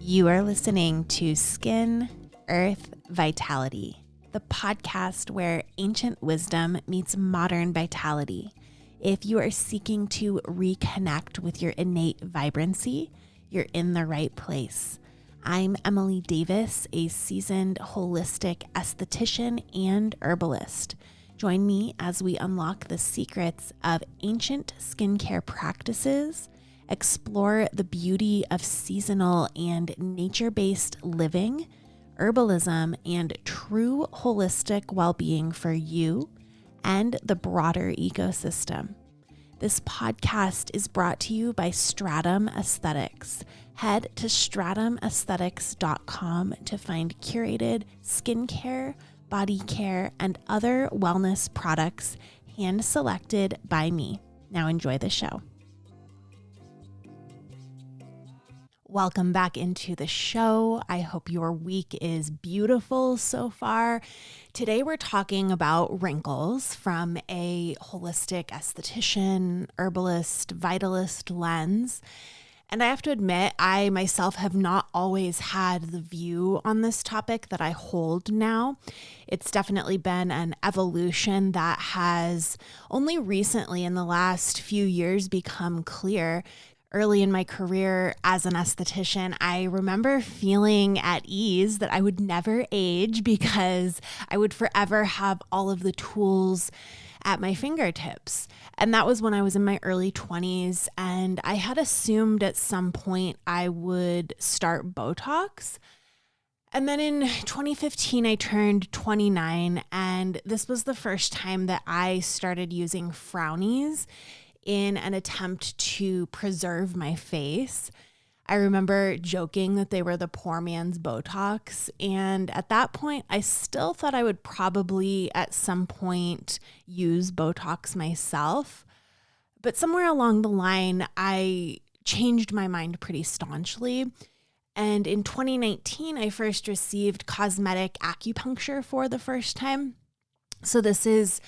You are listening to Skin, Earth, Vitality, the podcast where ancient wisdom meets modern vitality. If you are seeking to reconnect with your innate vibrancy, you're in the right place. I'm Emily Davis, a seasoned holistic esthetician and herbalist. Join me as we unlock the secrets of ancient skincare practices, explore the beauty of seasonal and nature-based living, herbalism, and true holistic well-being for you and the broader ecosystem. This podcast is brought to you by Stratum Aesthetics. Head to stratumaesthetics.com to find curated skincare, body care, and other wellness products hand-selected by me. Now enjoy the show. Welcome back into the show. I hope your week is beautiful so far. Today we're talking about wrinkles from a holistic esthetician, herbalist, vitalist lens. And I have to admit, I myself have not always had the view on this topic that I hold now. It's definitely been an evolution that has only recently in the last few years become clear. Early in my career as an esthetician, I remember feeling at ease that I would never age because I would forever have all of the tools at my fingertips. And that was when I was in my early 20s, and I had assumed at some point I would start Botox. And then in 2015, I turned 29, and this was the first time that I started using frownies in an attempt to preserve my face. I remember joking that they were the poor man's Botox. And at that point, I still thought I would probably at some point use Botox myself. But somewhere along the line, I changed my mind pretty staunchly. And in 2019, I first received cosmetic acupuncture for the first time. So this is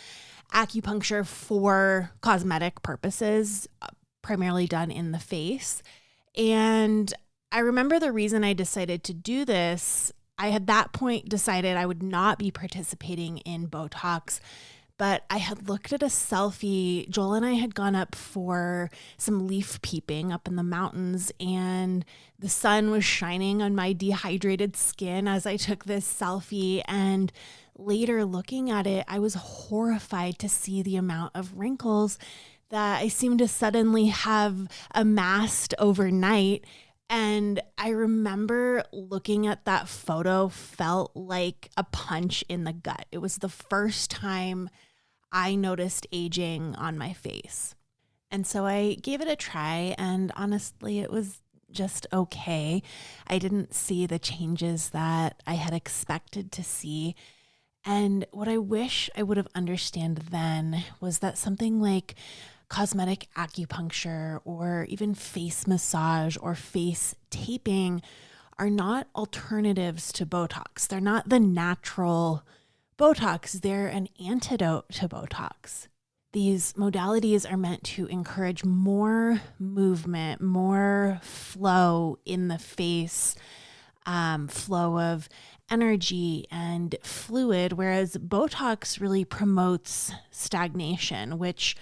acupuncture for cosmetic purposes, primarily done in the face. And I remember the reason I decided to do this, I had that point decided I would not be participating in Botox, but I had looked at a selfie. Joel and I had gone up for some leaf peeping up in the mountains, and the sun was shining on my dehydrated skin as I took this selfie. And later looking at it, I was horrified to see the amount of wrinkles that I seemed to suddenly have amassed overnight. And I remember looking at that photo felt like a punch in the gut. It was the first time I noticed aging on my face. And so I gave it a try, and honestly, it was just okay. I didn't see the changes that I had expected to see. And what I wish I would have understood then was that something like cosmetic acupuncture or even face massage or face taping are not alternatives to Botox. They're not the natural Botox. They're an antidote to Botox. These modalities are meant to encourage more movement, more flow in the face, flow of energy and fluid, whereas Botox really promotes stagnation, which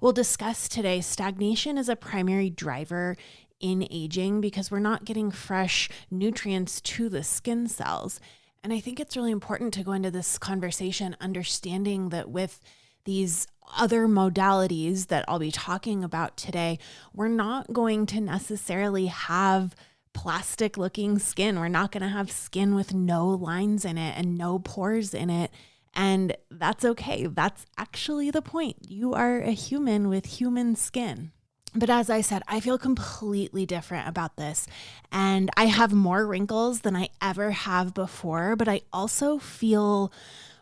we'll discuss today. Stagnation is a primary driver in aging because we're not getting fresh nutrients to the skin cells. And I think it's really important to go into this conversation understanding that with these other modalities that I'll be talking about today, we're not going to necessarily have plastic looking skin. We're not going to have skin with no lines in it and no pores in it. And that's okay. That's actually the point. You are a human with human skin. But as I said, I feel completely different about this. And I have more wrinkles than I ever have before, but I also feel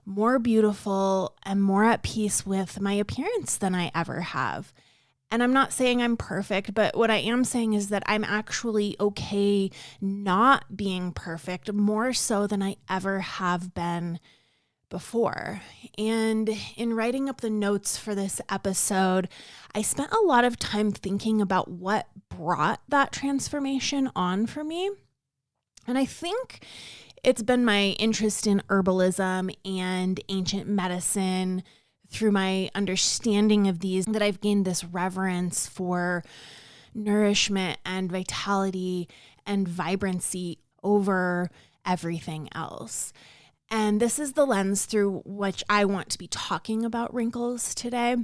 more beautiful and more at peace with my appearance than I ever have. And I'm not saying I'm perfect, but what I am saying is that I'm actually okay not being perfect, more so than I ever have been before. And in writing up the notes for this episode, I spent a lot of time thinking about what brought that transformation on for me. And I think it's been my interest in herbalism and ancient medicine through my understanding of these that I've gained this reverence for nourishment and vitality and vibrancy over everything else. And this is the lens through which I want to be talking about wrinkles today.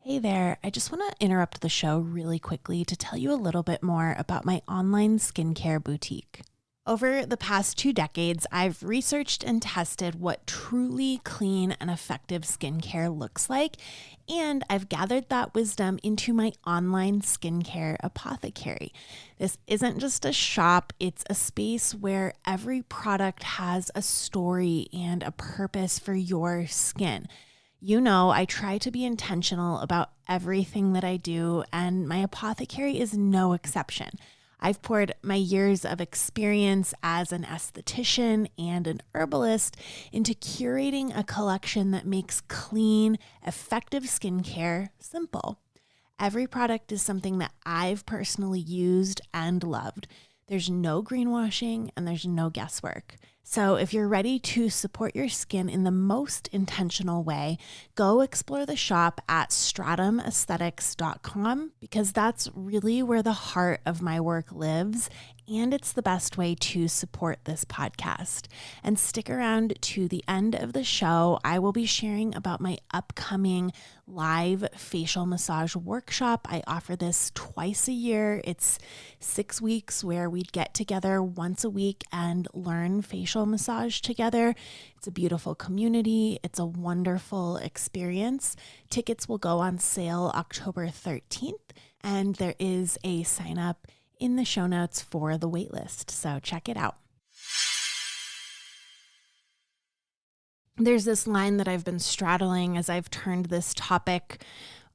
Hey there, I just want to interrupt the show really quickly to tell you a little bit more about my online skincare boutique. Over the past 2 decades, I've researched and tested what truly clean and effective skincare looks like, and I've gathered that wisdom into my online skincare apothecary. This isn't just a shop, it's a space where every product has a story and a purpose for your skin. You know, I try to be intentional about everything that I do, and my apothecary is no exception. I've poured my years of experience as an esthetician and an herbalist into curating a collection that makes clean, effective skincare simple. Every product is something that I've personally used and loved. There's no greenwashing and there's no guesswork. So if you're ready to support your skin in the most intentional way, go explore the shop at stratumaesthetics.com because that's really where the heart of my work lives, and it's the best way to support this podcast. And stick around to the end of the show. I will be sharing about my upcoming live facial massage workshop. I offer this twice a year. It's 6 weeks where we'd get together once a week and learn facial massage together. It's a beautiful community. It's a wonderful experience. Tickets will go on sale October 13th, and there is a sign up in the show notes for the waitlist. So check it out. There's this line that I've been straddling as I've turned this topic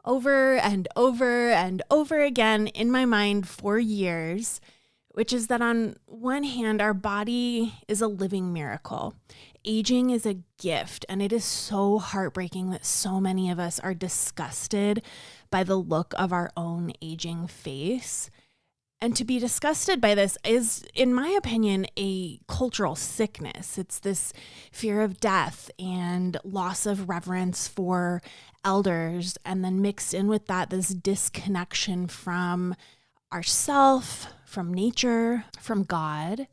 over and over and over again in my mind for years, which is that on one hand, our body is a living miracle. Aging is a gift, and it is so heartbreaking that so many of us are disgusted by the look of our own aging face. And to be disgusted by this is, in my opinion, a cultural sickness. It's this fear of death and loss of reverence for elders, and then mixed in with that, this disconnection from ourself, from nature, from God.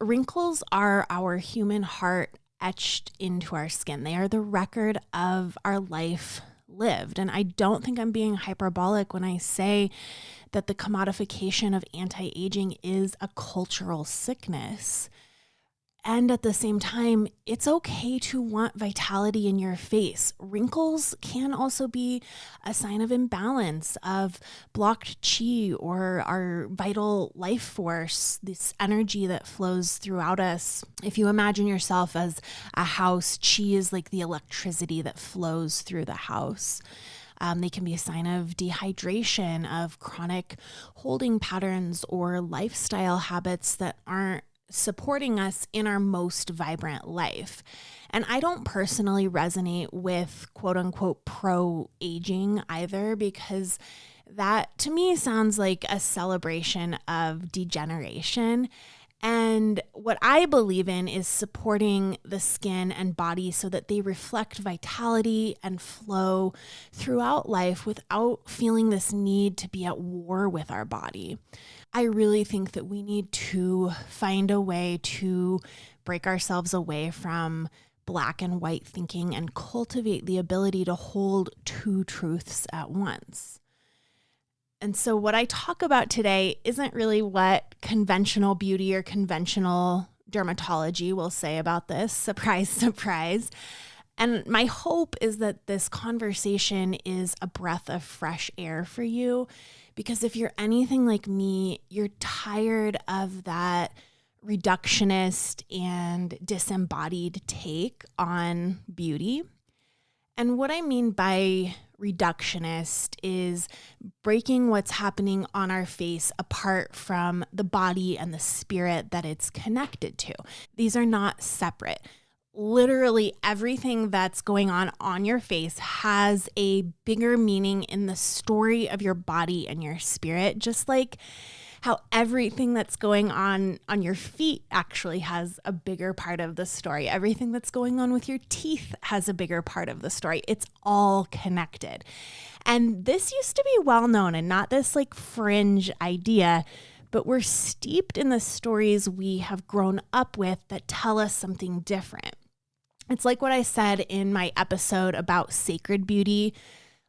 Wrinkles are our human heart etched into our skin. They are the record of our life lived. And I don't think I'm being hyperbolic when I say that the commodification of anti-aging is a cultural sickness. And at the same time, it's okay to want vitality in your face. Wrinkles can also be a sign of imbalance, of blocked chi, or our vital life force, this energy that flows throughout us. If you imagine yourself as a house, chi is like the electricity that flows through the house. They can be a sign of dehydration, of chronic holding patterns, or lifestyle habits that aren't supporting us in our most vibrant life. And I don't personally resonate with quote unquote pro-aging either, because that to me sounds like a celebration of degeneration. And what I believe in is supporting the skin and body so that they reflect vitality and flow throughout life without feeling this need to be at war with our body. I really think that we need to find a way to break ourselves away from black and white thinking and cultivate the ability to hold two truths at once. And so what I talk about today isn't really what conventional beauty or conventional dermatology will say about this. Surprise, surprise. And my hope is that this conversation is a breath of fresh air for you, because if you're anything like me, you're tired of that reductionist and disembodied take on beauty. And what I mean by reductionist is breaking what's happening on our face apart from the body and the spirit that it's connected to. These are not separate. literally everything that's going on your face has a bigger meaning in the story of your body and your spirit, just like how everything that's going on your feet actually has a bigger part of the story. Everything that's going on with your teeth has a bigger part of the story. It's all connected. And this used to be well known and not this like fringe idea, but we're steeped in the stories we have grown up with that tell us something different. It's like what I said in my episode about sacred beauty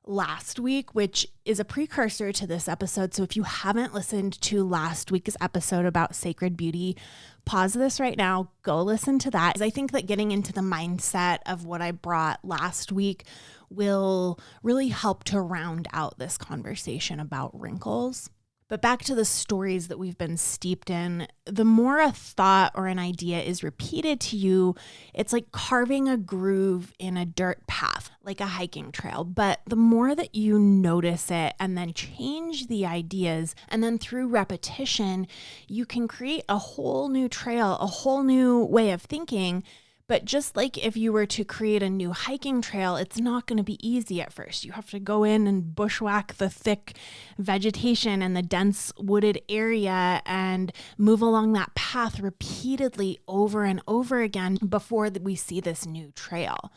last week, which is a precursor to this episode. So if you haven't listened to last week's episode about sacred beauty, pause this right now, go listen to that. I think that getting into the mindset of what I brought last week will really help to round out this conversation about wrinkles. But back to the stories that we've been steeped in, the more a thought or an idea is repeated to you, it's like carving a groove in a dirt path, like a hiking trail. But the more that you notice it and then change the ideas, and then through repetition, you can create a whole new trail, a whole new way of thinking. But just like if you were to create a new hiking trail, it's not going to be easy at first. You have to go in and bushwhack the thick vegetation and the dense wooded area and move along that path repeatedly over and over again before we see this new trail.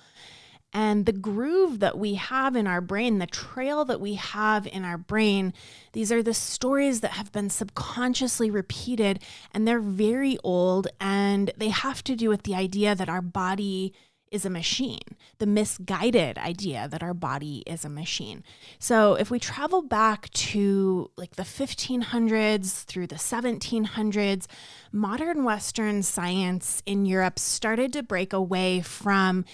And the groove that we have in our brain, the trail that we have in our brain, these are the stories that have been subconsciously repeated, and they're very old, and they have to do with the idea that our body is a machine, the misguided idea that our body is a machine. So if we travel back to like the 1500s through the 1700s, modern Western science in Europe started to break away from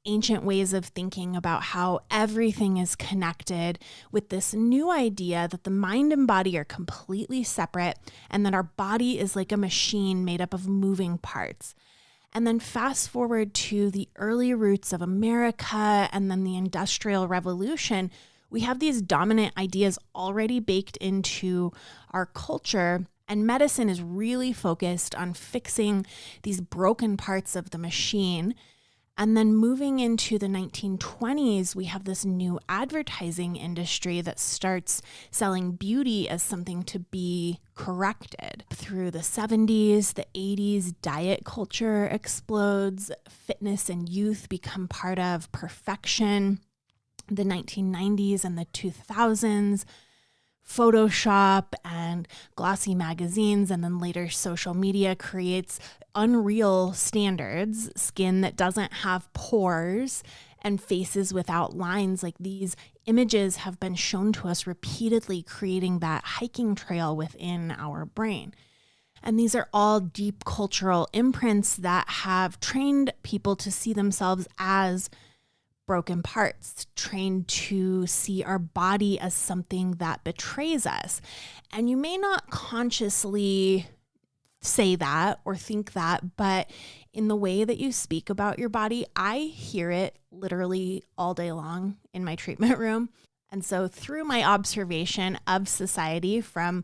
ancient ways of thinking about how everything is connected with this new idea that the mind and body are completely separate and that our body is like a machine made up of moving parts. And then fast forward to the early roots of America and then the Industrial Revolution, we have these dominant ideas already baked into our culture. And medicine is really focused on fixing these broken parts of the machine. And then moving into the 1920s, we have this new advertising industry that starts selling beauty as something to be corrected. Through the 70s, the 80s, diet culture explodes, fitness and youth become part of perfection. The 1990s and the 2000s, Photoshop and glossy magazines, and then later social media creates unreal standards, skin that doesn't have pores and faces without lines. Like these images have been shown to us repeatedly, creating that hiking trail within our brain. And these are all deep cultural imprints that have trained people to see themselves as broken parts, trained to see our body as something that betrays us. And you may not consciously say that or think that, but in the way that you speak about your body, I hear it literally all day long in my treatment room. And so through my observation of society, from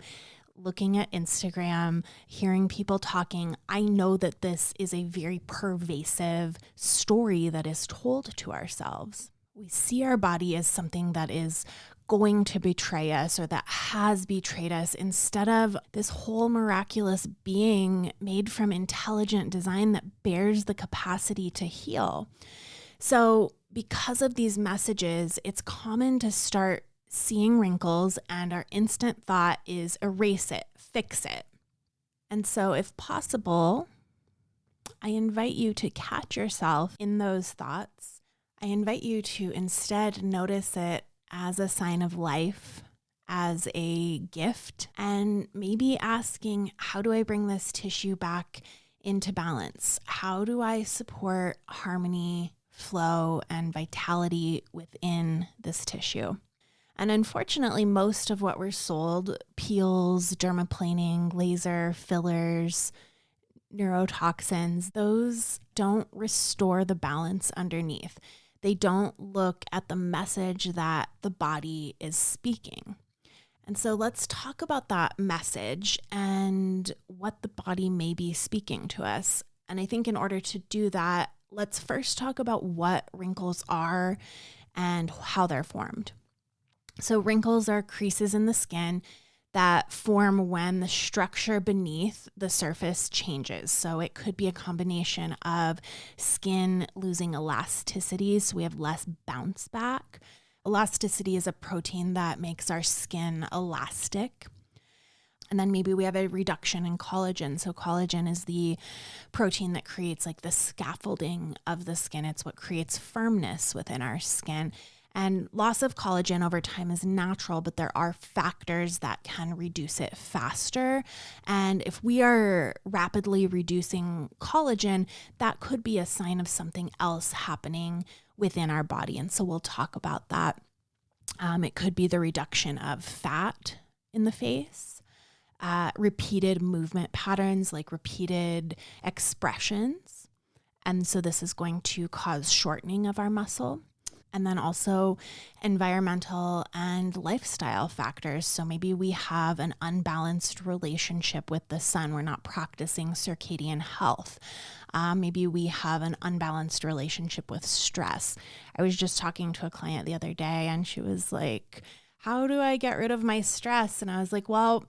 looking at Instagram, hearing people talking, I know that this is a very pervasive story that is told to ourselves. We see our body as something that is going to betray us or that has betrayed us, instead of this whole miraculous being made from intelligent design that bears the capacity to heal. So because of these messages, it's common to start seeing wrinkles and our instant thought is erase it, fix it. And so if possible, I invite you to catch yourself in those thoughts. I invite you to instead notice it as a sign of life, as a gift, and maybe asking, how do I bring this tissue back into balance? How do I support harmony, flow, and vitality within this tissue? And unfortunately, most of what we're sold, peels, dermaplaning, laser, fillers, neurotoxins, those don't restore the balance underneath. They don't look at the message that the body is speaking. And so let's talk about that message and what the body may be speaking to us. And I think in order to do that, let's first talk about what wrinkles are and how they're formed. So wrinkles are creases in the skin that form when the structure beneath the surface changes. So it could be a combination of skin losing elasticity, so we have less bounce back. Elasticity is a protein that makes our skin elastic. And then maybe we have a reduction in collagen. So collagen is the protein that creates like the scaffolding of the skin. It's what creates firmness within our skin. And loss of collagen over time is natural, but there are factors that can reduce it faster. And if we are rapidly reducing collagen, that could be a sign of something else happening within our body. And so we'll talk about that. It could be the reduction of fat in the face, repeated movement patterns, like repeated expressions. And so this is going to cause shortening of our muscle. And then also environmental and lifestyle factors. So maybe we have an unbalanced relationship with the sun. We're not practicing circadian health. Maybe we have an unbalanced relationship with stress. I was just talking to a client the other day and she was like, how do I get rid of my stress? And I was like, well,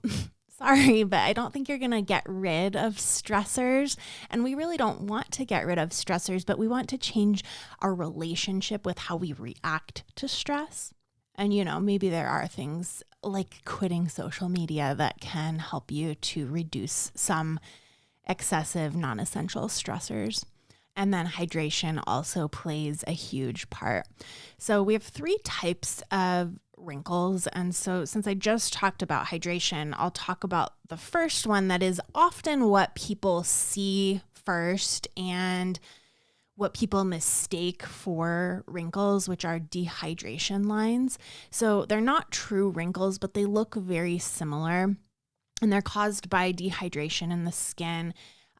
sorry, but I don't think you're going to get rid of stressors. And we really don't want to get rid of stressors, but we want to change our relationship with how we react to stress. And, maybe there are things like quitting social media that can help you to reduce some excessive non-essential stressors. And then hydration also plays a huge part. So we have 3 types of wrinkles. And so since I just talked about hydration, I'll talk about the first one that is often what people see first and what people mistake for wrinkles, which are dehydration lines. So they're not true wrinkles, but they look very similar. And they're caused by dehydration in the skin.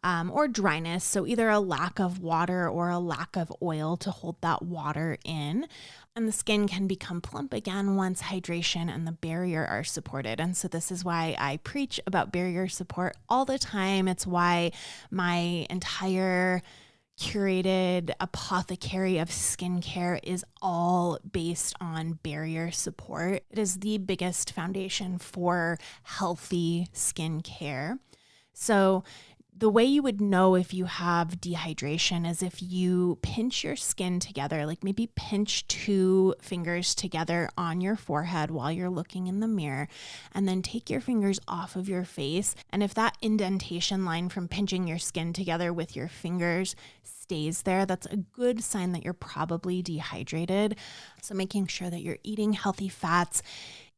Or dryness, so either a lack of water or a lack of oil to hold that water in. And the skin can become plump again once hydration and the barrier are supported. And so this is why I preach about barrier support all the time. It's why my entire curated apothecary of skincare is all based on barrier support. It is the biggest foundation for healthy skincare. So the way you would know if you have dehydration is if you pinch your skin together, like maybe pinch 2 fingers together on your forehead while you're looking in the mirror, and then take your fingers off of your face. And if that indentation line from pinching your skin together with your fingers stays there, that's a good sign that you're probably dehydrated. So making sure that you're eating healthy fats,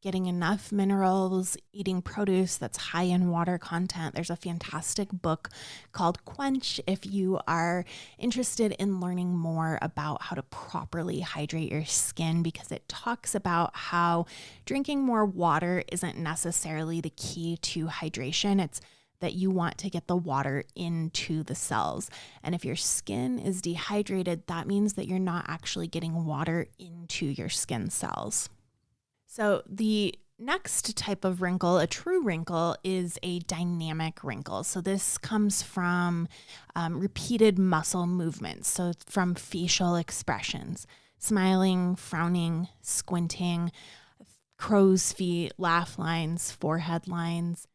getting enough minerals, eating produce that's high in water content. There's a fantastic book called Quench if you are interested in learning more about how to properly hydrate your skin, because it talks about how drinking more water isn't necessarily the key to hydration. It's that you want to get the water into the cells. And if your skin is dehydrated, that means that you're not actually getting water into your skin cells. So the next type of wrinkle, a true wrinkle, is a dynamic wrinkle. So this comes from repeated muscle movements. So from facial expressions, smiling, frowning, squinting, crow's feet, laugh lines, forehead lines.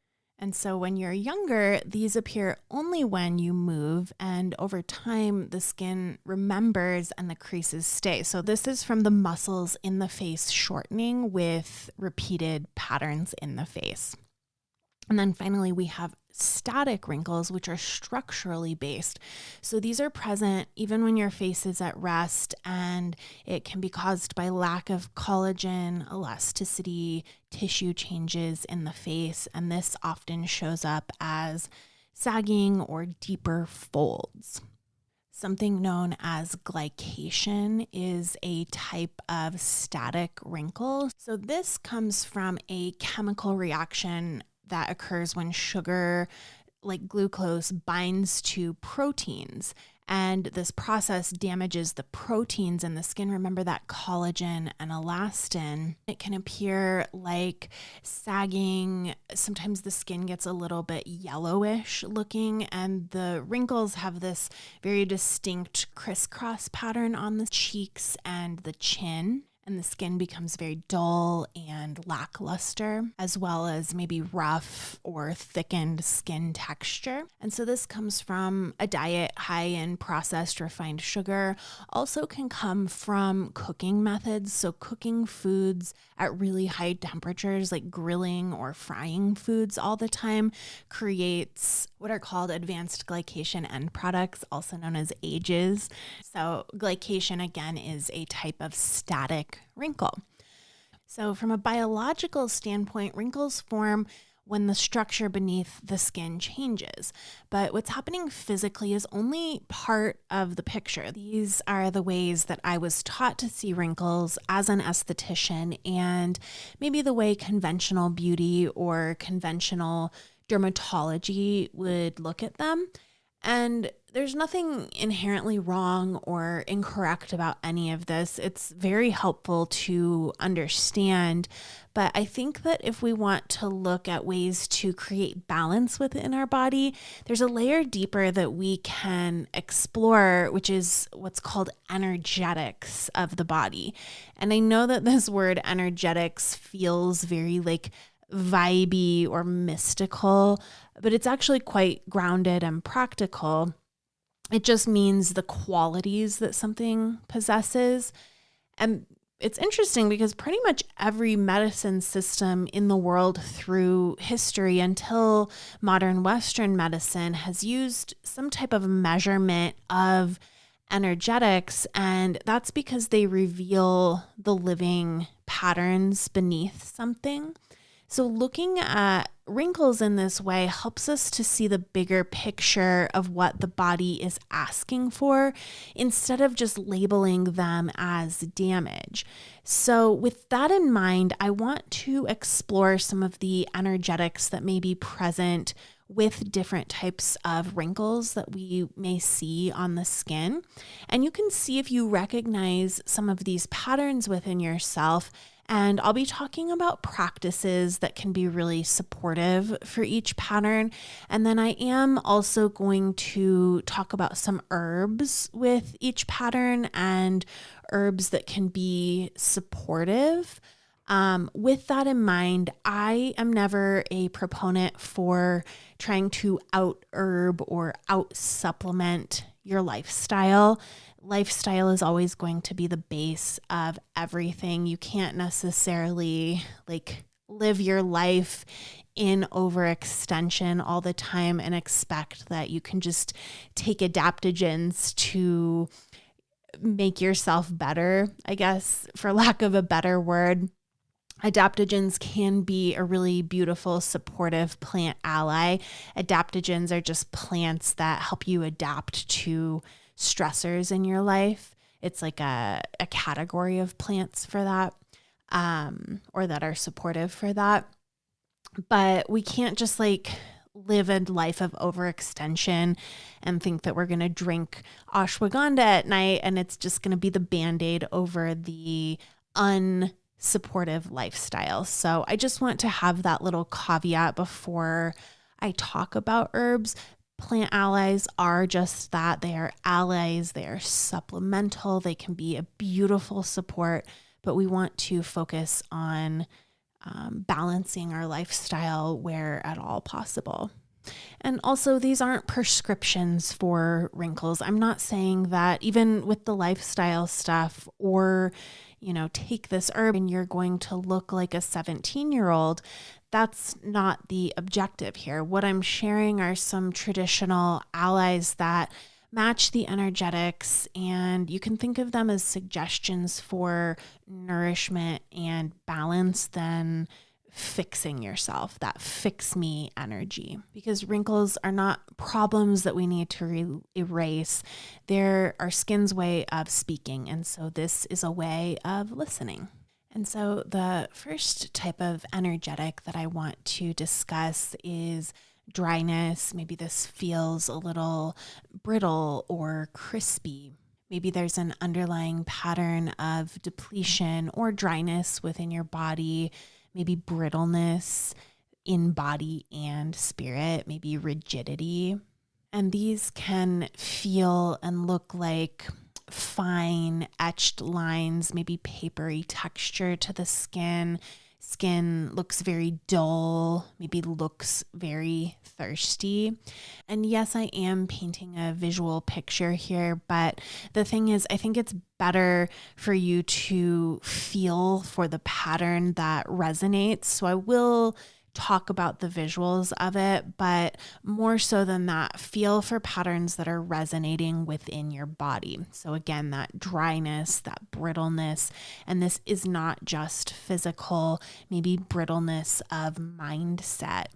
And so when you're younger, these appear only when you move, and over time, the skin remembers and the creases stay. So this is from the muscles in the face shortening with repeated patterns in the face. And then finally, we have static wrinkles, which are structurally based. So these are present even when your face is at rest, and it can be caused by lack of collagen, elasticity, tissue changes in the face. And this often shows up as sagging or deeper folds. Something known as glycation is a type of static wrinkle. So this comes from a chemical reaction that occurs when sugar, like glucose, binds to proteins. And this process damages the proteins in the skin. Remember that collagen and elastin. It can appear like sagging. Sometimes the skin gets a little bit yellowish looking, and the wrinkles have this very distinct crisscross pattern on the cheeks and the chin. And the skin becomes very dull and lackluster, as well as maybe rough or thickened skin texture. And so this comes from a diet high in processed refined sugar. Also can come from cooking methods. So cooking foods at really high temperatures, like grilling or frying foods all the time, creates what are called advanced glycation end products, also known as AGEs. So glycation, again, is a type of static wrinkle. So from a biological standpoint, wrinkles form when the structure beneath the skin changes. But what's happening physically is only part of the picture. These are the ways that I was taught to see wrinkles as an esthetician, and maybe the way conventional beauty or conventional dermatology would look at them. And there's nothing inherently wrong or incorrect about any of this. It's very helpful to understand. But I think that if we want to look at ways to create balance within our body, there's a layer deeper that we can explore, which is what's called energetics of the body. And I know that this word energetics feels very like vibey or mystical, but it's actually quite grounded and practical. It just means the qualities that something possesses. And it's interesting because pretty much every medicine system in the world through history until modern Western medicine has used some type of measurement of energetics, and that's because they reveal the living patterns beneath something. So looking at wrinkles in this way helps us to see the bigger picture of what the body is asking for instead of just labeling them as damage. So with that in mind, I want to explore some of the energetics that may be present with different types of wrinkles that we may see on the skin. And you can see if you recognize some of these patterns within yourself. And I'll be talking about practices that can be really supportive for each pattern. And then I am also going to talk about some herbs with each pattern and herbs that can be supportive. With that in mind, I am never a proponent for trying to out herb or out supplement your lifestyle. Lifestyle is always going to be the base of everything. You can't necessarily live your life in overextension all the time and expect that you can just take adaptogens to make yourself better, I guess, for lack of a better word. Adaptogens can be a really beautiful, supportive plant ally. Adaptogens are just plants that help you adapt to stressors in your life. It's like a category of plants for that, or that are supportive for that. But we can't just live a life of overextension and think that we're going to drink ashwagandha at night and it's just going to be the Band-Aid over the unsupportive lifestyle. So I just want to have that little caveat before I talk about herbs. Plant allies are just that. They are allies. They are supplemental. They can be a beautiful support, but we want to focus on balancing our lifestyle where at all possible. And also, these aren't prescriptions for wrinkles. I'm not saying that even with the lifestyle stuff or, take this herb and you're going to look like a 17-year-old. That's not the objective here. What I'm sharing are some traditional allies that match the energetics, and you can think of them as suggestions for nourishment and balance than fixing yourself, that fix me energy. Because wrinkles are not problems that we need to erase. They're our skin's way of speaking, and so this is a way of listening. And so the first type of energetic that I want to discuss is dryness. Maybe this feels a little brittle or crispy. Maybe there's an underlying pattern of depletion or dryness within your body, maybe brittleness in body and spirit, maybe rigidity. And these can feel and look like fine etched lines, maybe papery texture to the skin. Skin looks very dull, maybe looks very thirsty. And yes, I am painting a visual picture here, but the thing is, I think it's better for you to feel for the pattern that resonates. So I will talk about the visuals of it, but more so than that, feel for patterns that are resonating within your body. So again, that dryness, that brittleness, and this is not just physical, maybe brittleness of mindset.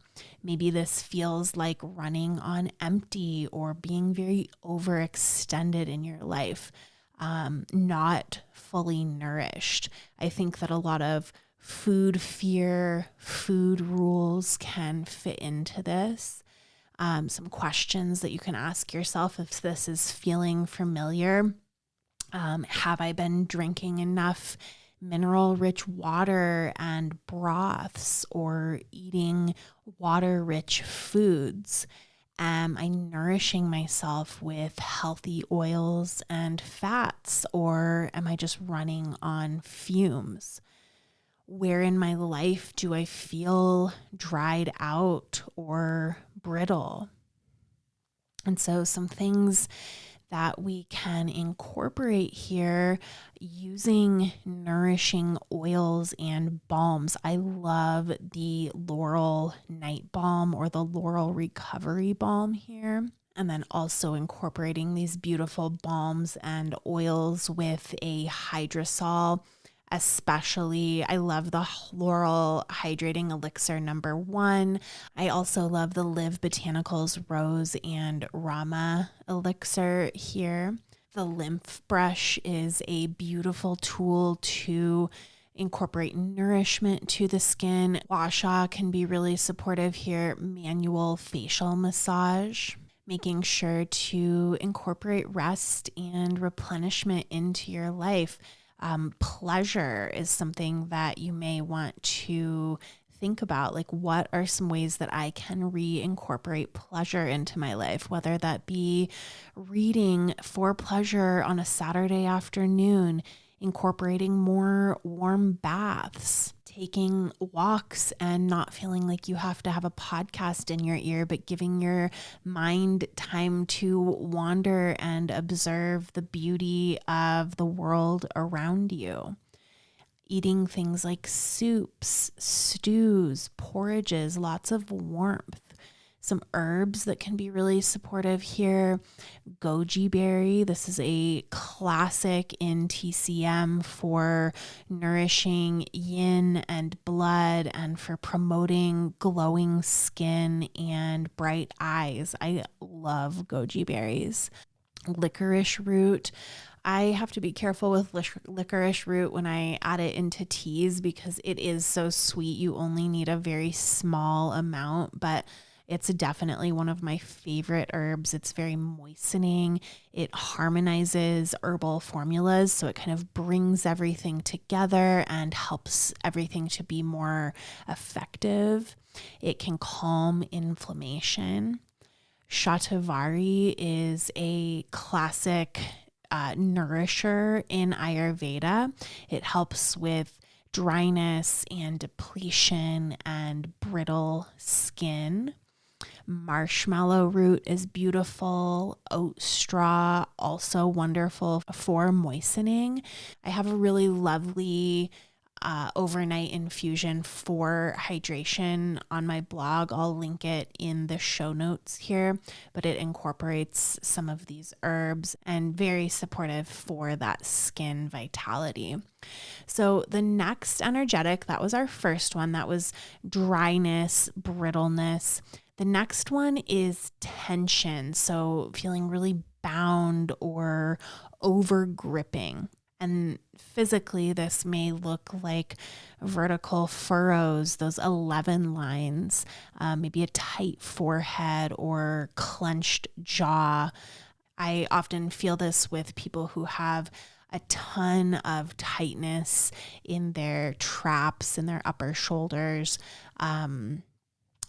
Maybe this feels like running on empty or being very overextended in your life, not fully nourished. I think that a lot of food fear, food rules can fit into this. Some questions that you can ask yourself if this is feeling familiar. Have I been drinking enough mineral-rich water and broths or eating water-rich foods? Am I nourishing myself with healthy oils and fats, or am I just running on fumes? Where in my life do I feel dried out or brittle? And so some things that we can incorporate here using nourishing oils and balms. I love the Laurel Night Balm or the Laurel Recovery Balm here. And then also incorporating these beautiful balms and oils with a hydrosol. Especially, I love the Laurel Hydrating Elixir #1. I also love the Live Botanicals Rose and Rama Elixir here. The lymph brush is a beautiful tool to incorporate nourishment to the skin. Gua sha can be really supportive here. Manual facial massage. Making sure to incorporate rest and replenishment into your life. Pleasure is something that you may want to think about. Like, what are some ways that I can reincorporate pleasure into my life, whether that be reading for pleasure on a Saturday afternoon, incorporating more warm baths, taking walks and not feeling like you have to have a podcast in your ear, but giving your mind time to wander and observe the beauty of the world around you. Eating things like soups, stews, porridges, lots of warmth. Some herbs that can be really supportive here. Goji berry. This is a classic in TCM for nourishing yin and blood and for promoting glowing skin and bright eyes. I love goji berries. Licorice root. I have to be careful with licorice root when I add it into teas because it is so sweet. You only need a very small amount, but it's definitely one of my favorite herbs. It's very moistening. It harmonizes herbal formulas, so it kind of brings everything together and helps everything to be more effective. It can calm inflammation. Shatavari is a classic nourisher in Ayurveda. It helps with dryness and depletion and brittle skin. Marshmallow root is beautiful. Oat straw, also wonderful for moistening. I have a really lovely overnight infusion for hydration on my blog. I'll link it in the show notes here, but it incorporates some of these herbs and very supportive for that skin vitality. So the next energetic, that was our first one. That was dryness, brittleness. The next one is tension. So feeling really bound or over gripping. And physically, this may look like vertical furrows, those 11 lines, maybe a tight forehead or clenched jaw. I often feel this with people who have a ton of tightness in their traps, in their upper shoulders.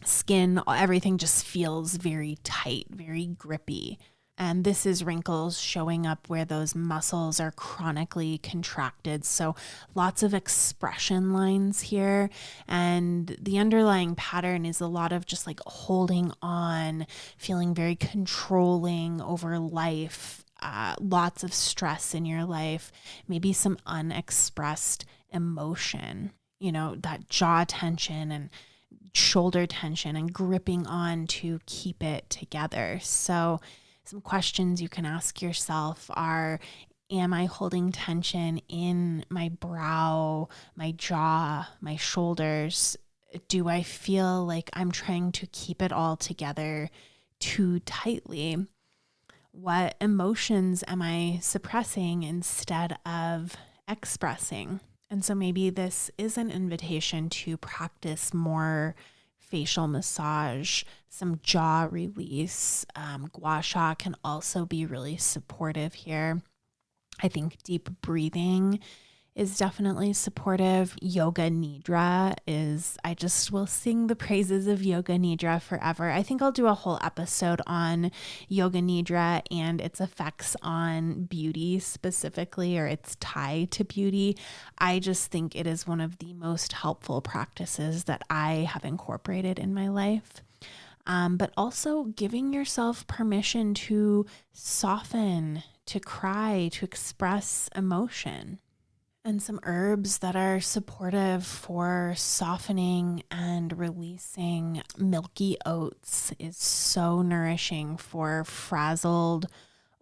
Skin, everything just feels very tight, very grippy. And this is wrinkles showing up where those muscles are chronically contracted. So lots of expression lines here. And the underlying pattern is a lot of just like holding on, feeling very controlling over life, lots of stress in your life, maybe some unexpressed emotion, that jaw tension and shoulder tension and gripping on to keep it together. So some questions you can ask yourself are, am I holding tension in my brow, my jaw, my shoulders? Do I feel like I'm trying to keep it all together too tightly? What emotions am I suppressing instead of expressing? And so maybe this is an invitation to practice more facial massage, some jaw release. Gua sha can also be really supportive here. I think deep breathing is definitely supportive. Yoga Nidra I just will sing the praises of Yoga Nidra forever. I think I'll do a whole episode on Yoga Nidra and its effects on beauty specifically, or its tie to beauty. I just think it is one of the most helpful practices that I have incorporated in my life. But also giving yourself permission to soften, to cry, to express emotion. And some herbs that are supportive for softening and releasing. Milky oats is so nourishing for frazzled,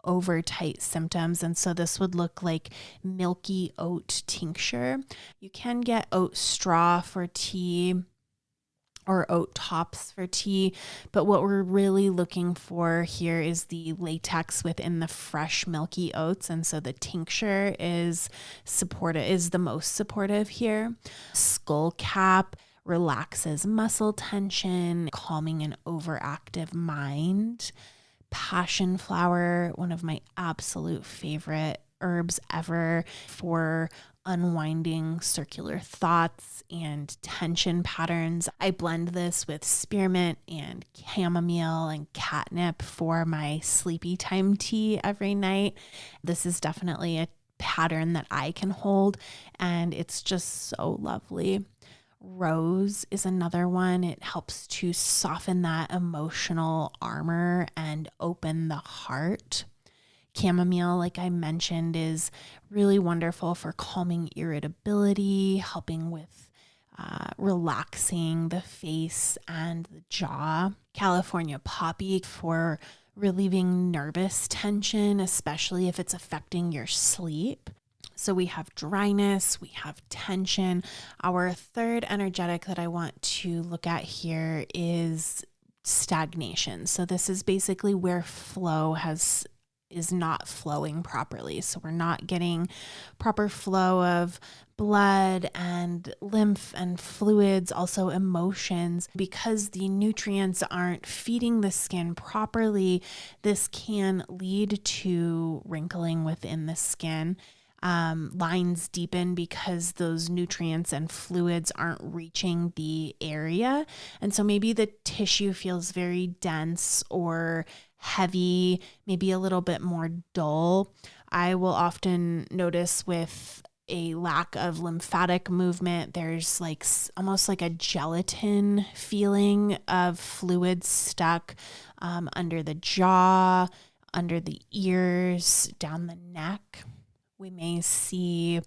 over tight symptoms. And so this would look like milky oat tincture. You can get oat straw for tea or oat tops for tea. But what we're really looking for here is the latex within the fresh milky oats. And so the tincture is the most supportive here. Skullcap relaxes muscle tension, calming an overactive mind. Passion flower, one of my absolute favorite herbs ever for unwinding circular thoughts and tension patterns. I blend this with spearmint and chamomile and catnip for my sleepy time tea every night. This is definitely a pattern that I can hold, and it's just so lovely. Rose is another one. It helps to soften that emotional armor and open the heart. Chamomile, like I mentioned, is really wonderful for calming irritability, helping with relaxing the face and the jaw. California poppy for relieving nervous tension, especially if it's affecting your sleep. So we have dryness, we have tension. Our third energetic that I want to look at here is stagnation. So this is basically where flow is not flowing properly. So we're not getting proper flow of blood and lymph and fluids, also emotions. Because the nutrients aren't feeding the skin properly, this can lead to wrinkling within the skin. Lines deepen because those nutrients and fluids aren't reaching the area. And so maybe the tissue feels very dense or heavy, maybe a little bit more dull. I will often notice with a lack of lymphatic movement, there's like almost like a gelatin feeling of fluids stuck under the jaw, under the ears, down the neck. We may see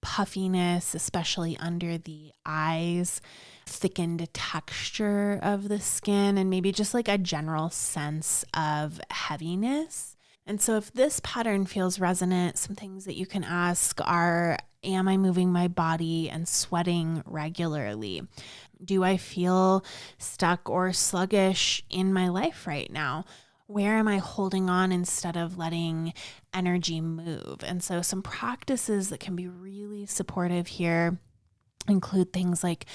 puffiness, especially under the eyes, thickened texture of the skin, and maybe just like a general sense of heaviness. And so if this pattern feels resonant, some things that you can ask are, am I moving my body and sweating regularly? Do I feel stuck or sluggish in my life right now? Where am I holding on instead of letting energy move. And so some practices that can be really supportive here include things like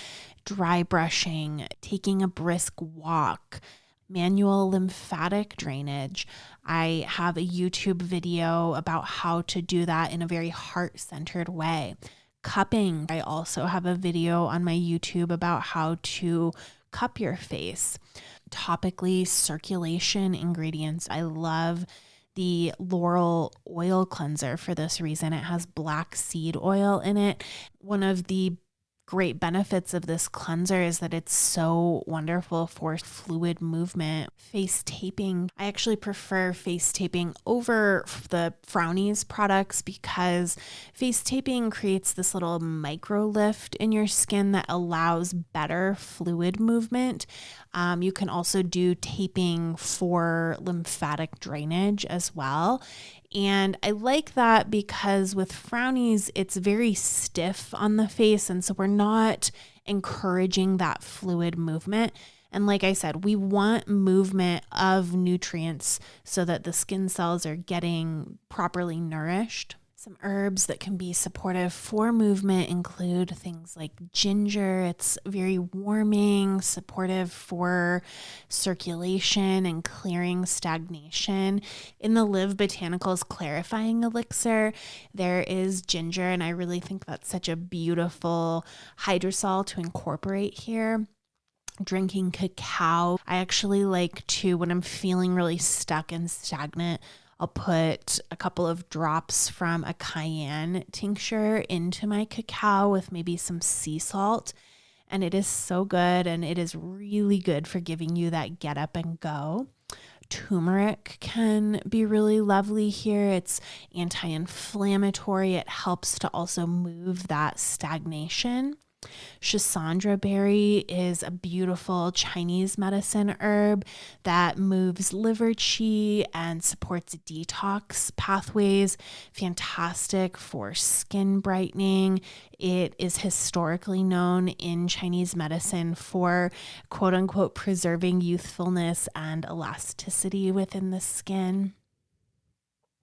dry brushing, taking a brisk walk, manual lymphatic drainage. I have a YouTube video about how to do that in a very heart-centered way. Cupping. I also have a video on my YouTube about how to cup your face. Topically, circulation ingredients. I love the Laurel oil cleanser for this reason. It has black seed oil in it. One of the great benefits of this cleanser is that it's so wonderful for fluid movement. Face taping. I actually prefer face taping over the Frownies products because face taping creates this little micro lift in your skin that allows better fluid movement. You can also do taping for lymphatic drainage as well. And I like that because with Frownies, it's very stiff on the face. And so we're not encouraging that fluid movement. And like I said, we want movement of nutrients so that the skin cells are getting properly nourished. Some herbs that can be supportive for movement include things like ginger. It's very warming, supportive for circulation and clearing stagnation. In the Live Botanicals Clarifying Elixir, there is ginger, and I really think that's such a beautiful hydrosol to incorporate here. Drinking cacao. I actually like to, when I'm feeling really stuck and stagnant, I'll put a couple of drops from a cayenne tincture into my cacao with maybe some sea salt. And it is so good, and it is really good for giving you that get up and go. Turmeric can be really lovely here. It's anti-inflammatory. It helps to also move that stagnation. Schisandra berry is a beautiful Chinese medicine herb that moves liver qi and supports detox pathways. Fantastic for skin brightening. It is historically known in Chinese medicine for quote unquote preserving youthfulness and elasticity within the skin.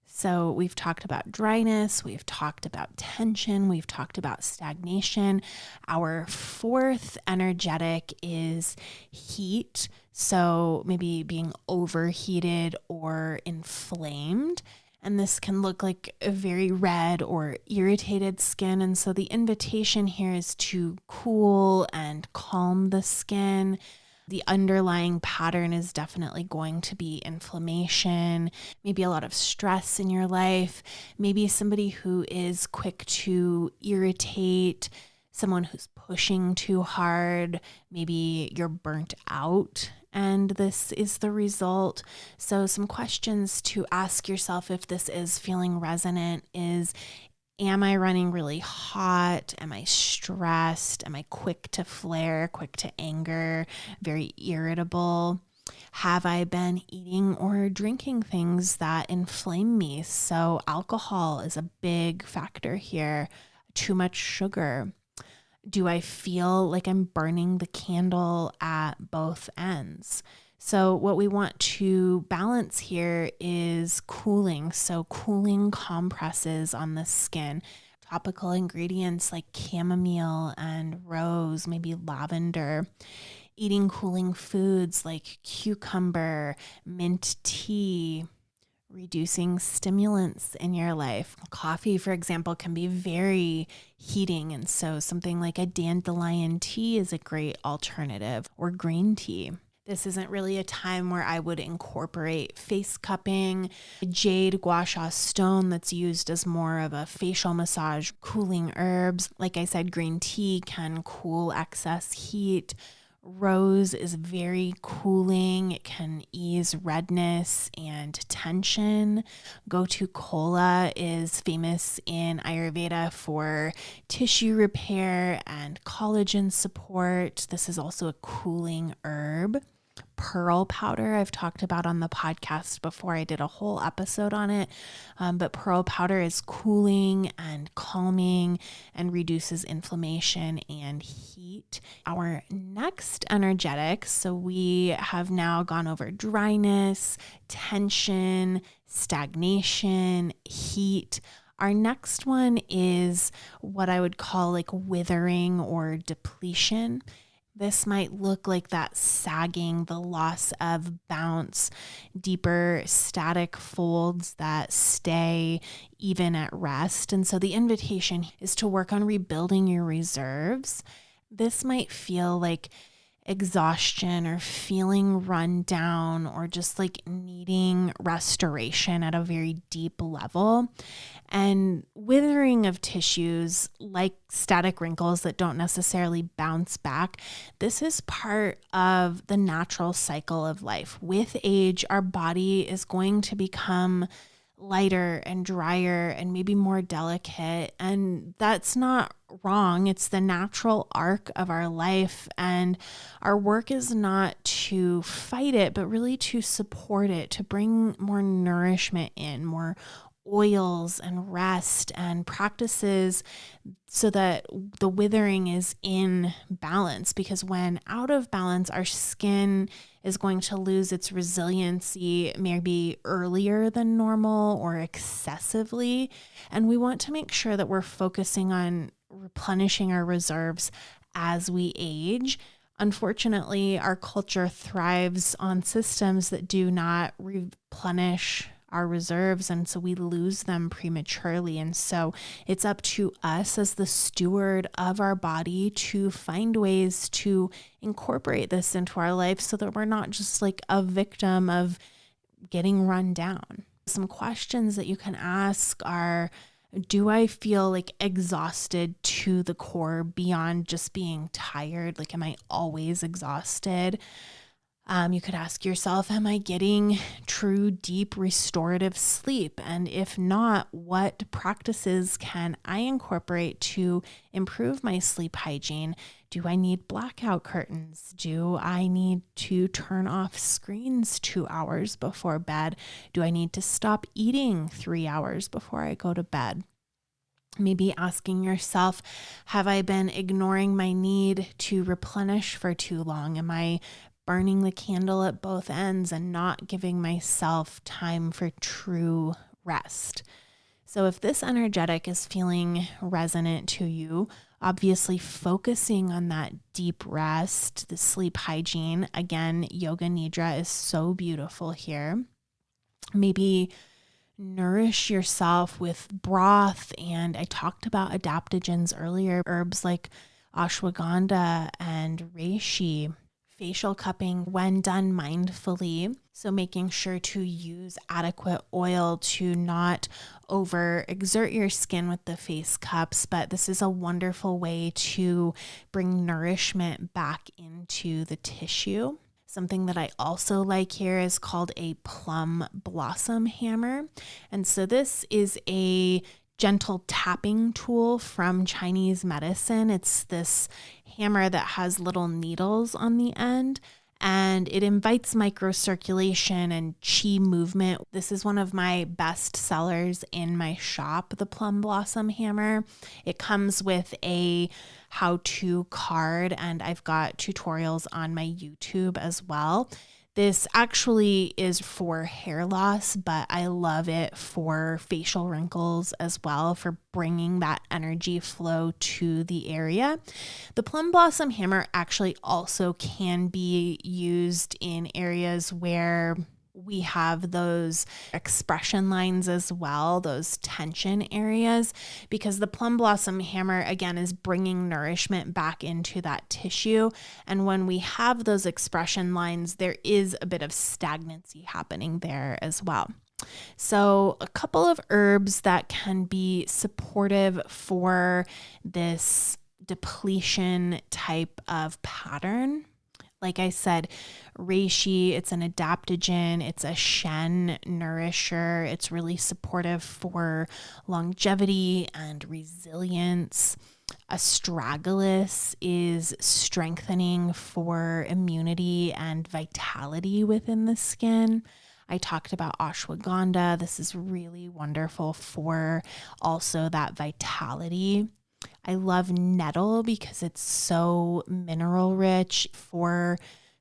So we've talked about dryness, we've talked about tension, we've talked about stagnation. Our fourth energetic is heat. So maybe being overheated or inflamed. And this can look like a very red or irritated skin. And so the invitation here is to cool and calm the skin. The underlying pattern is definitely going to be inflammation, maybe a lot of stress in your life, maybe somebody who is quick to irritate, someone who's pushing too hard, maybe you're burnt out, and this is the result. So some questions to ask yourself if this is feeling resonant is, am I running really hot? Am I stressed? Am I quick to flare, quick to anger, very irritable? Have I been eating or drinking things that inflame me? So alcohol is a big factor here. Too much sugar. Do I feel like I'm burning the candle at both ends? So what we want to balance here is cooling. So cooling compresses on the skin, topical ingredients like chamomile and rose, maybe lavender, eating cooling foods like cucumber, mint tea, reducing stimulants in your life. Coffee, for example, can be very heating. And so something like a dandelion tea is a great alternative, or green tea. This isn't really a time where I would incorporate face cupping. Jade gua sha stone that's used as more of a facial massage, cooling herbs. Like I said, green tea can cool excess heat. Rose is very cooling. It can ease redness and tension. Gotu kola is famous in Ayurveda for tissue repair and collagen support. This is also a cooling herb. Pearl powder I've talked about on the podcast before. I did a whole episode on it, but pearl powder is cooling and calming and reduces inflammation and heat. Our next energetics, so we have now gone over dryness, tension, stagnation, heat. Our next one is what I would call like withering or depletion. This might look like that sagging, the loss of bounce, deeper static folds that stay even at rest. And so the invitation is to work on rebuilding your reserves. This might feel like exhaustion or feeling run down or just like needing restoration at a very deep level. And withering of tissues like static wrinkles that don't necessarily bounce back, this is part of the natural cycle of life. With age, our body is going to become lighter and drier and maybe more delicate. And that's not wrong. It's the natural arc of our life. And our work is not to fight it, but really to support it, to bring more nourishment in, more oils and rest and practices so that the withering is in balance. Because when out of balance, our skin is going to lose its resiliency maybe earlier than normal or excessively. And we want to make sure that we're focusing on replenishing our reserves as we age. Unfortunately, our culture thrives on systems that do not replenish our reserves, and so we lose them prematurely. And so it's up to us as the steward of our body to find ways to incorporate this into our life so that we're not just like a victim of getting run down. Some questions that you can ask are, do I feel like exhausted to the core beyond just being tired? Like, am I always exhausted? You could ask yourself, am I getting true, deep, restorative sleep? And if not, what practices can I incorporate to improve my sleep hygiene? Do I need blackout curtains? Do I need to turn off screens 2 hours before bed? Do I need to stop eating 3 hours before I go to bed? Maybe asking yourself, have I been ignoring my need to replenish for too long? Am I burning the candle at both ends and not giving myself time for true rest? So if this energetic is feeling resonant to you, obviously focusing on that deep rest, the sleep hygiene, again, yoga nidra is so beautiful here. Maybe nourish yourself with broth. And I talked about adaptogens earlier, herbs like ashwagandha and reishi. Facial cupping when done mindfully. So making sure to use adequate oil to not overexert your skin with the face cups, but this is a wonderful way to bring nourishment back into the tissue. Something that I also like here is called a plum blossom hammer. And so this is a gentle tapping tool from Chinese medicine. It's this hammer that has little needles on the end, and it invites microcirculation and qi movement. This is one of my best sellers in my shop, the Plum Blossom Hammer. It comes with a how-to card, and I've got tutorials on my YouTube as well. This actually is for hair loss, but I love it for facial wrinkles as well, for bringing that energy flow to the area. The Plum Blossom Hammer actually also can be used in areas where we have those expression lines as well, those tension areas, because the Plum Blossom Hammer, again, is bringing nourishment back into that tissue. And when we have those expression lines, there is a bit of stagnancy happening there as well. So a couple of herbs that can be supportive for this depletion type of pattern. Like I said, reishi, it's an adaptogen, it's a Shen nourisher. It's really supportive for longevity and resilience. Astragalus is strengthening for immunity and vitality within the skin. I talked about ashwagandha. This is really wonderful for also that vitality. I love nettle because it's so mineral rich for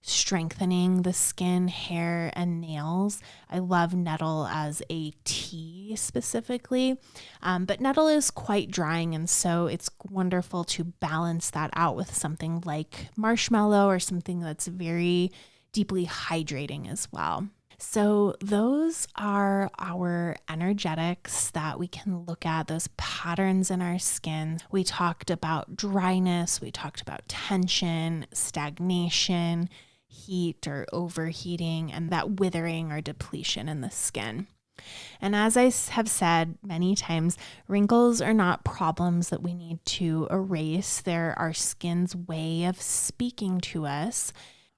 strengthening the skin, hair, and nails. I love nettle as a tea specifically, but nettle is quite drying, and so it's wonderful to balance that out with something like marshmallow or something that's very deeply hydrating as well. So those are our energetics that we can look at, those patterns in our skin. We talked about dryness, we talked about tension, stagnation, heat or overheating, and that withering or depletion in the skin. And as I have said many times, wrinkles are not problems that we need to erase. They're our skin's way of speaking to us.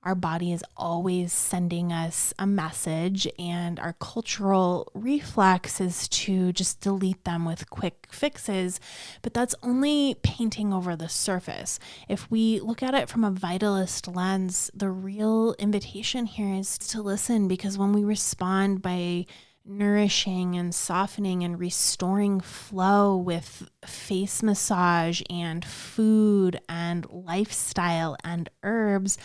Our body is always sending us a message, and our cultural reflex is to just delete them with quick fixes, but that's only painting over the surface. If we look at it from a vitalist lens, the real invitation here is to listen, because when we respond by nourishing and softening and restoring flow with face massage and food and lifestyle and herbs,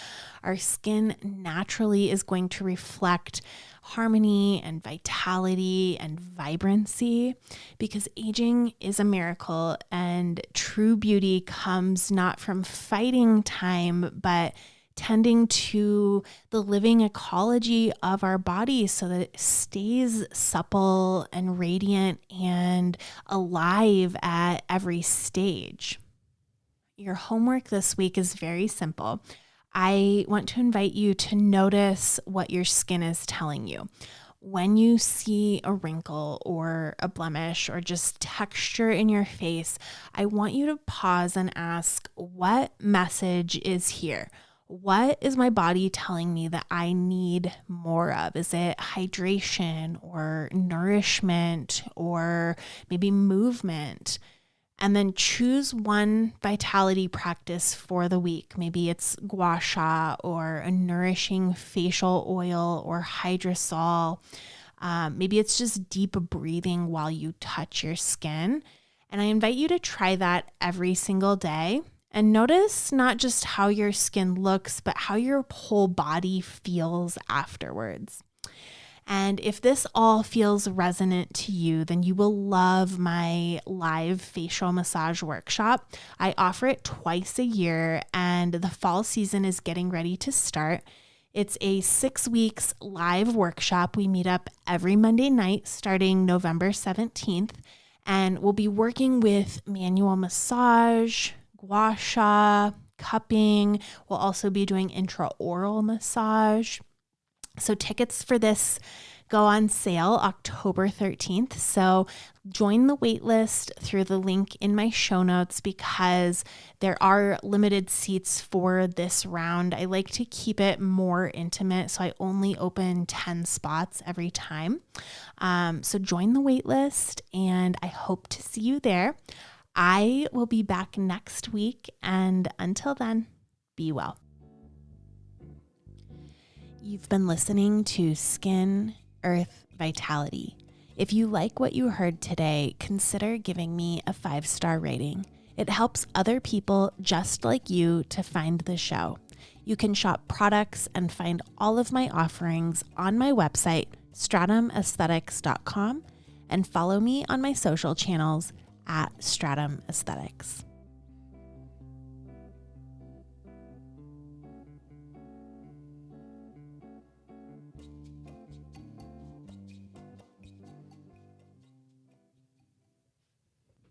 our skin naturally is going to reflect harmony and vitality and vibrancy, because aging is a miracle, and true beauty comes not from fighting time, but tending to the living ecology of our body so that it stays supple and radiant and alive at every stage. Your homework this week is very simple. I want to invite you to notice what your skin is telling you. When you see a wrinkle or a blemish or just texture in your face, I want you to pause and ask, what message is here? What is my body telling me that I need more of? Is it hydration or nourishment or maybe movement? And then choose one vitality practice for the week. Maybe it's gua sha or a nourishing facial oil or hydrosol. Maybe it's just deep breathing while you touch your skin. And I invite you to try that every single day. And notice not just how your skin looks, but how your whole body feels afterwards. And if this all feels resonant to you, then you will love my live facial massage workshop. I offer it twice a year, and the fall season is getting ready to start. It's a 6 weeks live workshop. We meet up every Monday night starting November 17th, and we'll be working with manual massage, gua sha, cupping. We'll also be doing intraoral massage. So tickets for this go on sale October 13th. So join the wait list through the link in my show notes, because there are limited seats for this round. I like to keep it more intimate, so I only open 10 spots every time. So join the wait list, and I hope to see you there. I will be back next week, and until then, be well. You've been listening to Skin, Earth, Vitality. If you like what you heard today, consider giving me a 5-star rating. It helps other people just like you to find the show. You can shop products and find all of my offerings on my website, stratumaesthetics.com, and follow me on my social channels @Stratum Aesthetics.